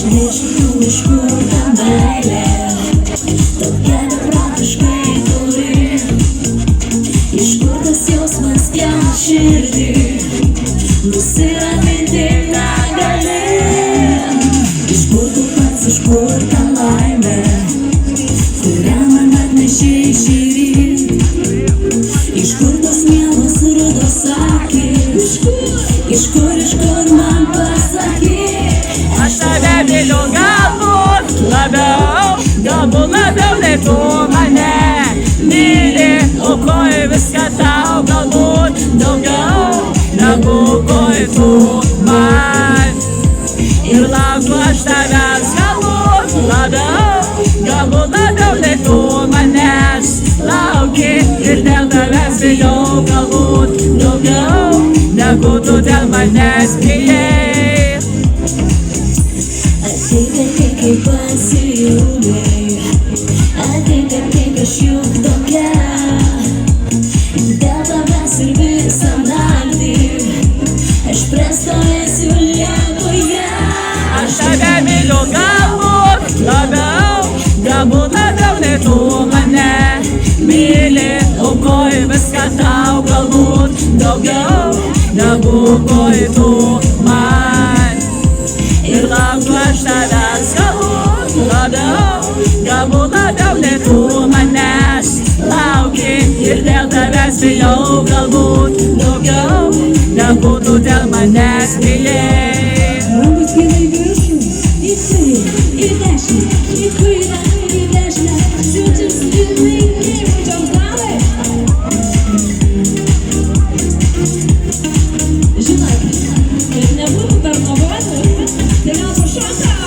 Nežinau iš kur ta meilė, tokia beprotiškai toli. Iš kur tas jausmas pjauna širdį, nusiraminti negali. Iš kur tu pats, iš kur ta laimė, kurią man atnešei šįryt. Iš kur tos mielos rudos akys, iš kur man pasakyk. Aš tave myliu galbūt labiau nei tu mane myli. Aukoju viską tau, galbūt daugiau negu aukoji tu man. Ir laukiu aš tavęs galbūt labiau nei tu manęs lauki. Ir dėl tavęs bijau galbūt daugiau negu tu dėl manęs bijai. Ateik kaip pasijūdai, ateik kaip aš juk tokia. Dėl tavęs ir visą naktį aš prastovėsiu Lietuvoje. Aš tave myliu galbūt labiau nei tu mane myli. Aukoju viską tau, galbūt daugiau negu aukoji tu man. Ir laukiu aš tavęs galbūt labiau nei tu manęs lauki. Ir dėl tavęs bijau galbūt daugiau negu tu dėl manęs bijai. Rankos kyla į viršų, į kairę, į dešinę, į kairę, į dešinę. Siunčiam linkėjimus dalai. Žinot, kad nebūtų per nuobodu, tai gal pašokam.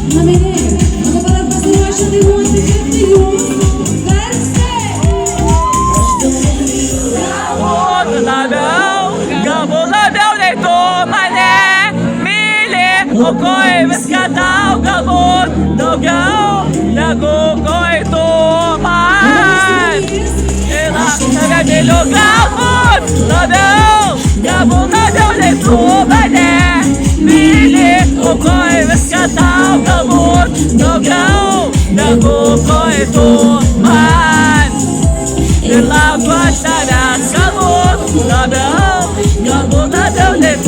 Na mielieji, o dabar pasiruošę dainuoti kaip tai jūs. Galbūt labiau nei tu mane myli. Aukoju viską tau, galbūt daugiau negu aukoji tu man. Ir aš tave myliu galbūt labiau nei tu mane myli. Aukoju viską tau, galbūt daugiau negu aukoji tu man. Ir laukiu aš tavęs galbūt labiau nei tu